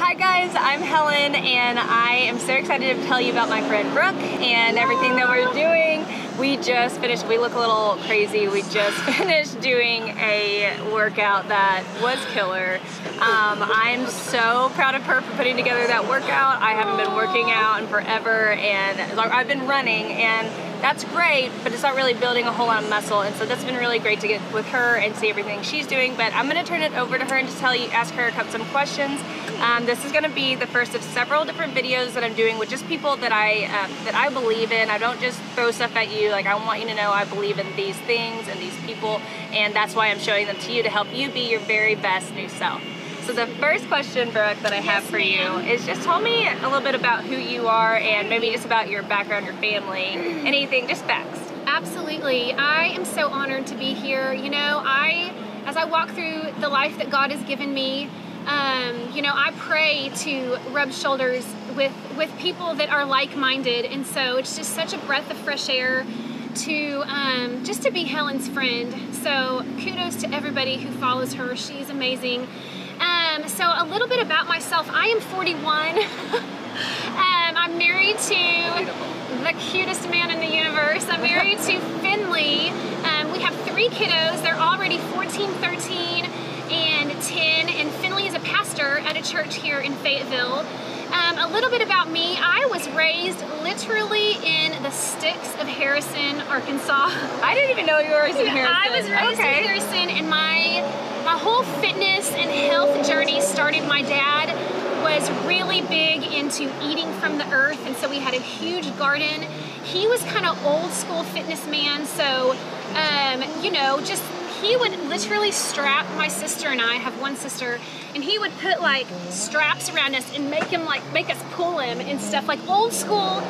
Hi guys, I'm Helen and I am so excited to tell you about my friend Brooke and everything that we're doing. We just finished, we look a little crazy, we just finished doing a workout that was killer. I'm so proud of her for putting together that workout. I haven't been working out in forever and I've been running, and that's great, but it's not really building a whole lot of muscle, and so that's been really great to get with her and see everything she's doing. But I'm going to turn it over to her and just ask her some questions. This is going to be the first of several different videos that I'm doing with just people that I believe in. I don't just throw stuff at you. Like, I want you to know I believe in these things and these people, and that's why I'm showing them to you to help you be your very best new self. So the first question, Brooke, that I have for you is just tell me a little bit about who you are and maybe just about your background, your family, anything, just facts. Absolutely. I am so honored to be here. You know, as I walk through the life that God has given me, you know, I pray to rub shoulders with people that are like-minded, and so it's just such a breath of fresh air to just to be Helen's friend. So kudos to everybody who follows her. She's amazing. So a little bit about myself. I am 41. I'm married to the cutest man in the universe. I'm married to Finley. We have 3 kiddos. They're already 14, 13, and 10. And Finley is a pastor at a church here in Fayetteville. A little bit about me. I was raised literally in the sticks of Harrison, Arkansas. I didn't even know you were raised in Harrison. I was raised in Harrison, and my whole fitness and health journey started. My dad was really big into eating from the earth, and so we had a huge garden. He was kind of old school fitness man, so you know, just he would literally strap my sister and I have one sister, and he would put like straps around us and make us pull him and stuff, like old school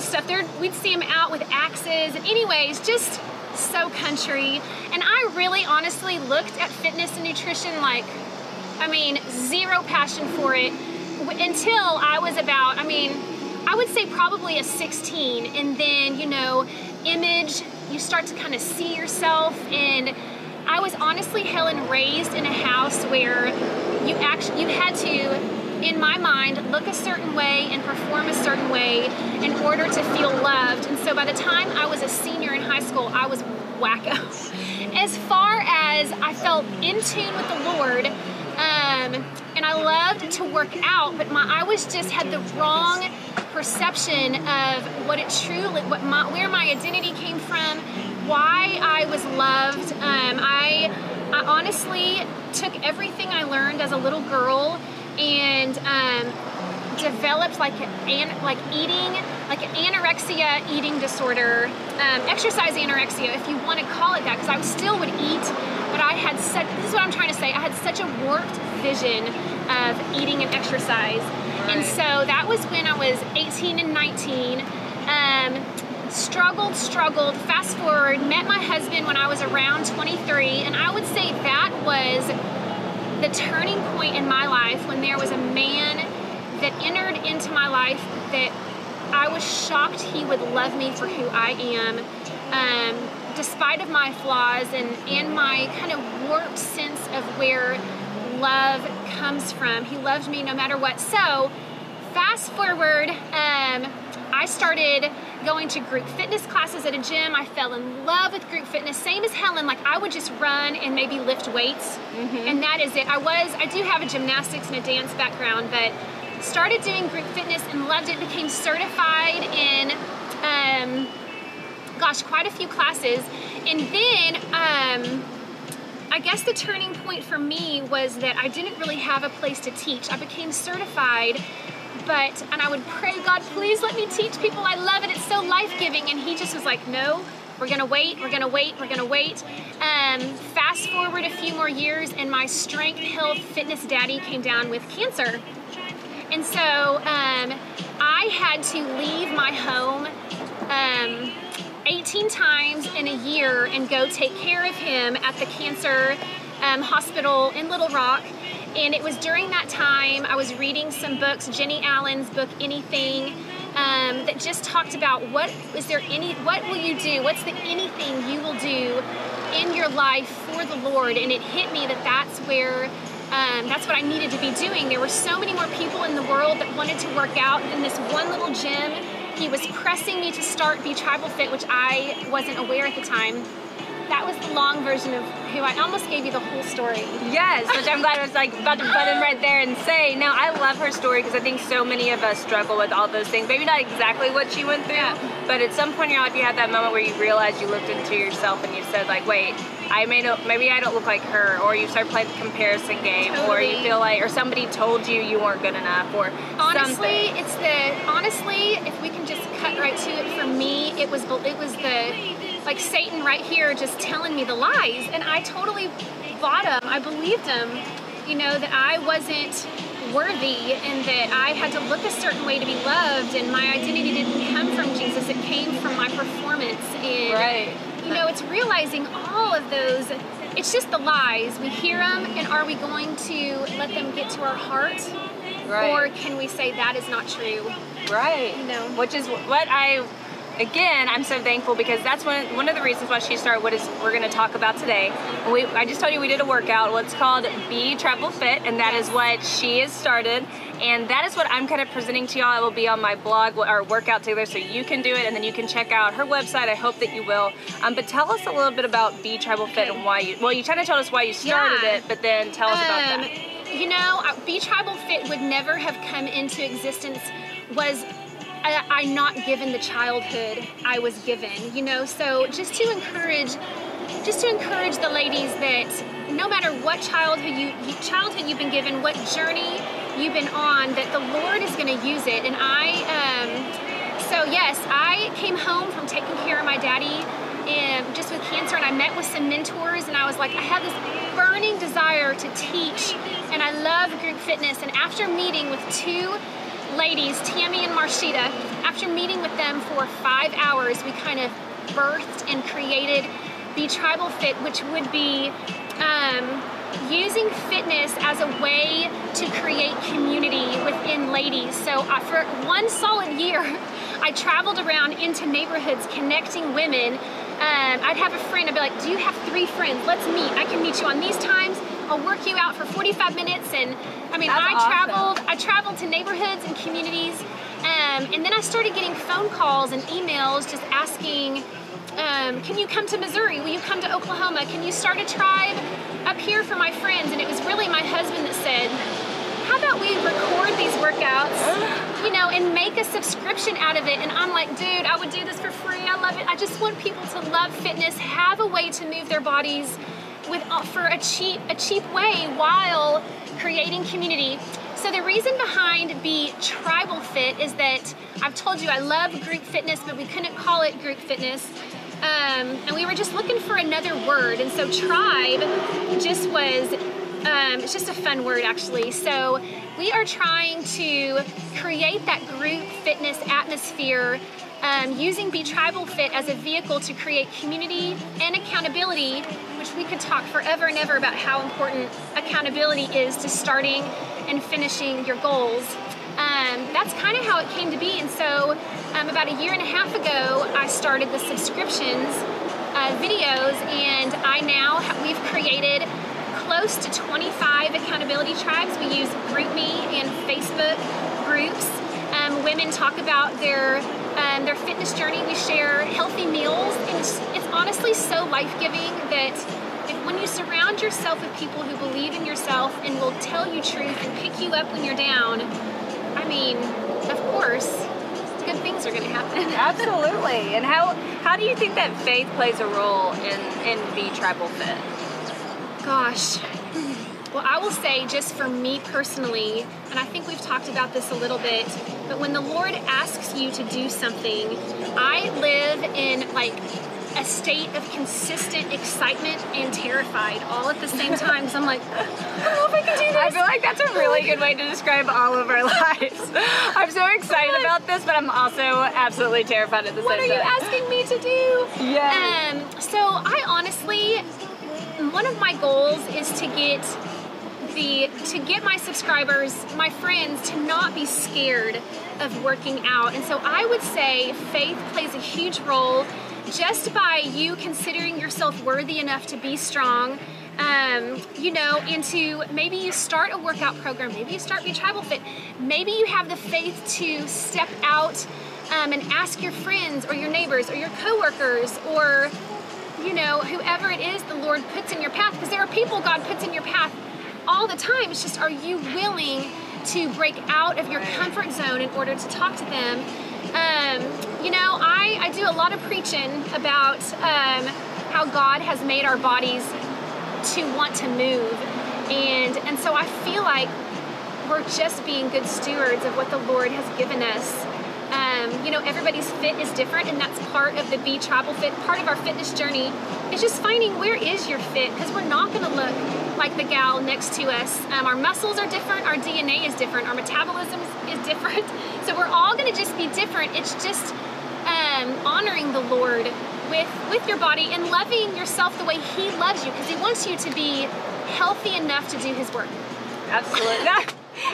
stuff. We'd see him out with axes, and anyways, just so country. And I really honestly looked at fitness and nutrition like, I mean, zero passion for it until I was about, I would say probably a 16, and then, you know, you start to kind of see yourself. And I was honestly, Helen, raised in a house where you had to, in my mind, look a certain way and perform a certain way in order to feel loved. And so by the time I was a senior in high school, I was wacko. As far as I felt in tune with the Lord, and I loved to work out, but I had the wrong perception of where my identity came from, why I was loved. I honestly took everything I learned as a little girl and developed like an anorexia eating disorder, exercise anorexia, if you want to call it that, because I still would eat, but this is what I'm trying to say, I had such a warped vision of eating and exercise. Right. And so that was when I was 18 and 19. Struggled, fast forward, met my husband when I was around 23, and I would say that was the turning point in my life, when there was a man that entered into my life that I was shocked he would love me for who I am, despite of my flaws and my kind of warped sense of where love comes from. He loved me no matter what. So fast forward, I started going to group fitness classes at a gym. I fell in love with group fitness, same as Helen. Like, I would just run and maybe lift weights, and that is it. I do have a gymnastics and a dance background, but started doing group fitness and loved it, became certified in, quite a few classes. And then, I guess the turning point for me was that I didn't really have a place to teach. I became certified, and I would pray, God, please let me teach people. I love it. It's so life-giving. And he just was like, no, we're going to wait. Fast forward a few more years, and my strength, health, fitness daddy came down with cancer. And so I had to leave my home 18 times in a year and go take care of him at the cancer hospital in Little Rock. And it was during that time I was reading some books, Jenny Allen's book, Anything, that just talked about what will you do? What's the anything you will do in your life for the Lord? And it hit me that that's where that's what I needed to be doing. There were so many more people in the world that wanted to work out in this one little gym. He was pressing me to start bTribalfit, which I wasn't aware at the time. That was the long version of who I almost gave you the whole story. Yes, which I'm glad I was like about to butt in right there and say. Now, I love her story because I think so many of us struggle with all those things. Maybe not exactly what she went through, but at some point in your life you had that moment where you realized you looked into yourself and you said like, wait, maybe I don't look like her, or you start playing the comparison game, or you feel like, or somebody told you weren't good enough, or honestly, something. Honestly, if we can just cut right to it, for me, it was the like Satan right here just telling me the lies, and I totally bought him. I believed him, you know, that I wasn't worthy and that I had to look a certain way to be loved, and my identity didn't come from Jesus, it came from my performance. And you know, it's realizing all of those, it's just the lies. We hear them, and are we going to let them get to our heart? Or can we say that is not true? You know, which is what again, I'm so thankful, because that's one of the reasons why she started what is we're going to talk about today. I just told you we did a workout. What's called bTribalfit, and that is what she has started, and that is what I'm kind of presenting to y'all. It will be on my blog, our workout together, so you can do it, and then you can check out her website. I hope that you will. But tell us a little bit about bTribalfit and why you kind of told us why you started it, but then tell us about that. You know, bTribalfit would never have come into existence was I not given the childhood I was given, you know. So just to encourage the ladies that no matter what childhood you've been given, what journey you've been on, that the Lord is going to use it. And so yes, I came home from taking care of my daddy and just with cancer, and I met with some mentors, and I was like, I have this burning desire to teach, and I love group fitness. And after meeting with two ladies, Tammy and Marshita, after meeting with them for 5 hours, we kind of birthed and created bTribalfit, which would be using fitness as a way to create community within ladies. So for 1 solid year, I traveled around into neighborhoods connecting women. I'd have a friend, I'd be like, do you have 3 friends? Let's meet. I can meet you on these times. I'll work you out for 45 minutes. And I mean, I traveled to neighborhoods and communities. And then I started getting phone calls and emails just asking, can you come to Missouri? Will you come to Oklahoma? Can you start a tribe up here for my friends? And it was really my husband that said, how about we record these workouts, you know, and make a subscription out of it? And I'm like, dude, I would do this for free. I love it. I just want people to love fitness, have a way to move their bodies for a cheap way while creating community. So the reason behind bTribalfit is that I've told you I love group fitness, but we couldn't call it group fitness. And we were just looking for another word. And so tribe just was, it's just a fun word actually. So we are trying to create that group fitness atmosphere using bTribalfit as a vehicle to create community and accountability, which we could talk forever and ever about how important accountability is to starting and finishing your goals. That's kind of how it came to be. And so about 1.5 years ago, I started the subscriptions videos, and we've created close to 25 accountability tribes. We use GroupMe and Facebook groups. Women talk about their fitness journey. We share healthy meals, and it's honestly so life-giving that when you surround yourself with people who believe in yourself and will tell you truth and pick you up when you're down, I mean, of course, good things are going to happen. Absolutely. And how do you think that faith plays a role in bTribalfit? Gosh. Well, I will say, just for me personally, and I think we've talked about this a little bit, but when the Lord asks you to do something, I live in like a state of consistent excitement and terrified all at the same time, because I'm like, I don't know if I can do this. I feel like that's a really good way to describe all of our lives. I'm so excited about this, but I'm also absolutely terrified at the same time. What are you asking me to do? Yeah. So I honestly, one of my goals is to get my subscribers, my friends, to not be scared of working out. And so I would say faith plays a huge role just by you considering yourself worthy enough to be strong, you know, into maybe you start a workout program, maybe you start bTribalfit, maybe you have the faith to step out and ask your friends or your neighbors or your coworkers or, you know, whoever it is the Lord puts in your path, because there are people God puts in your path all the time. It's just, are you willing to break out of your comfort zone in order to talk to them? You know, I do a lot of preaching about how God has made our bodies to want to move, and so I feel like we're just being good stewards of what the Lord has given us. You know, everybody's fit is different, and that's part of the bTribalfit. Part of our fitness journey is just finding where is your fit, because we're not going to look like the gal next to us. Our muscles are different, our DNA is different, our metabolism is different, so we're all going to just be different. It's just honoring the Lord with your body and loving yourself the way He loves you, because He wants you to be healthy enough to do His work. Absolutely.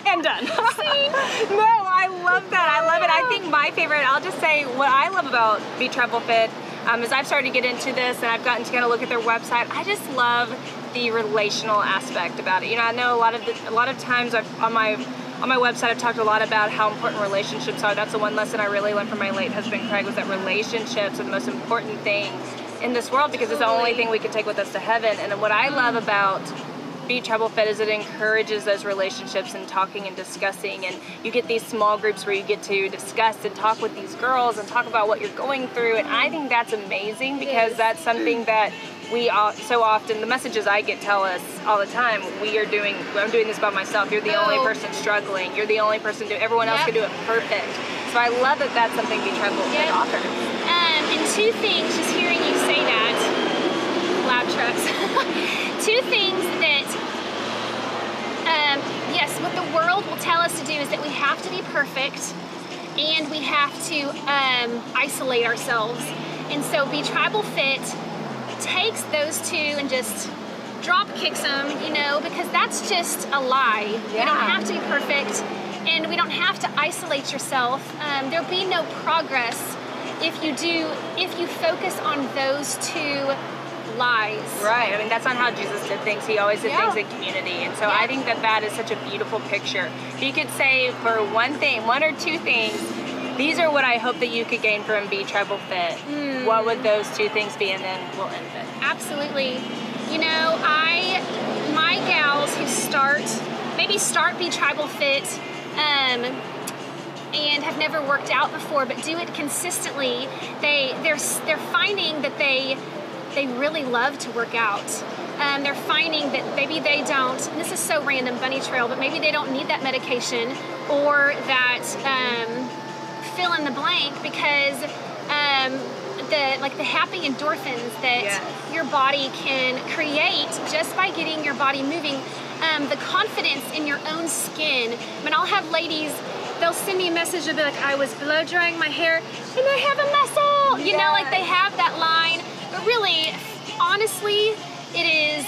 And done. No, I love that. I love it. I think my favorite, I'll just say what I love about bTribalfit is I've started to get into this and I've gotten to kind of look at their website. I just love the relational aspect about it. You know, I know a lot of times on my website I've talked a lot about how important relationships are. That's the one lesson I really learned from my late husband Craig, was that relationships are the most important thing in this world, because it's the only thing we can take with us to heaven. And what I love about bTribalfit is it encourages those relationships and talking and discussing, and you get these small groups where you get to discuss and talk with these girls and talk about what you're going through, and I think that's amazing, because that's something that we all, so often, the messages I get tell us all the time, I'm doing this by myself, you're the only person struggling, you're the only person doing, everyone else can do it perfect. So I love that that's something bTribalfit offers. And two things, just hearing you say that, loud trucks, two things that, yes, what the world will tell us to do is that we have to be perfect and we have to isolate ourselves. And so bTribalfit takes those two and just drop kicks them, you know, because that's just a lie. You don't have to be perfect, and we don't have to isolate yourself. There'll be no progress if you focus on those two lies. Right. I mean, that's not how Jesus did things. He always did things in community. And so I think that is such a beautiful picture. If you could say for one or two things, these are what I hope that you could gain from bTribalfit, what would those two things be? And then we'll end it. Absolutely. You know, my gals who start bTribalfit and have never worked out before but do it consistently, they're finding that they really love to work out. They're finding that maybe they don't, and this is so random, bunny trail, but maybe they don't need that medication or that fill in the blank, because the happy endorphins that your body can create just by getting your body moving, the confidence in your own skin. I mean, I'll have ladies, they'll send me a message and be like, I was blow drying my hair and I have a muscle, you know, like they have that line, but really, honestly, it is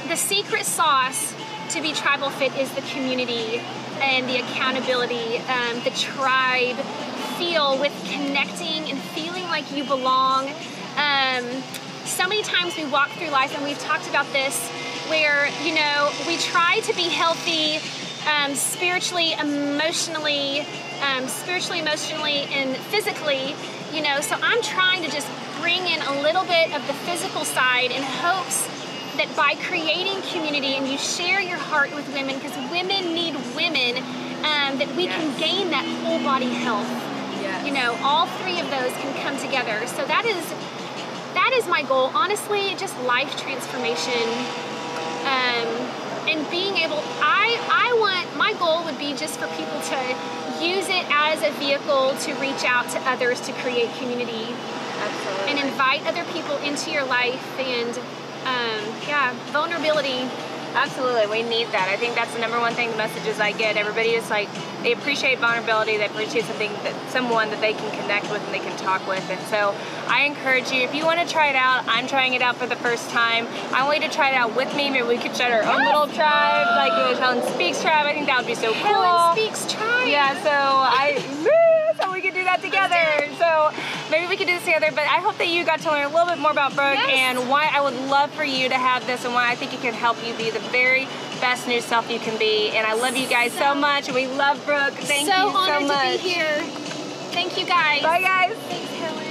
the secret sauce to bTribalfit is the community and the accountability, the tribe feel with connecting and feeling like you belong. So many times we walk through life, and we've talked about this, where, you know, we try to be healthy spiritually, emotionally, and physically, you know, so I'm trying to just bring in a little bit of the physical side in hopes that by creating community, and you share your heart with women, because women need women, that we can gain that whole body health. You know, all three of those can come together. So that is my goal. Honestly, just life transformation, and being able, my goal would be just for people to use it as a vehicle to reach out to others, to create community. Absolutely. And invite other people into your life, and vulnerability. Absolutely, we need that. I think that's the number one thing, the messages I get. Everybody is like, they appreciate vulnerability, they appreciate someone that they can connect with and they can talk with. And so I encourage you, if you want to try it out, I'm trying it out for the first time. I want you to try it out with me. Maybe we could start our own little tribe, like the Helen Speaks tribe. I think that would be so cool. Helen Speaks tribe. Yeah, so we could do that together. So maybe we could do this together, but I hope that you got to learn a little bit more about Brooke and why I would love for you to have this and why I think it can help you be the very best new self you can be. And I love you guys so much. We love Brooke. Thank you so much. So honored to be here. Thank you guys. Bye guys. Thanks, Helen.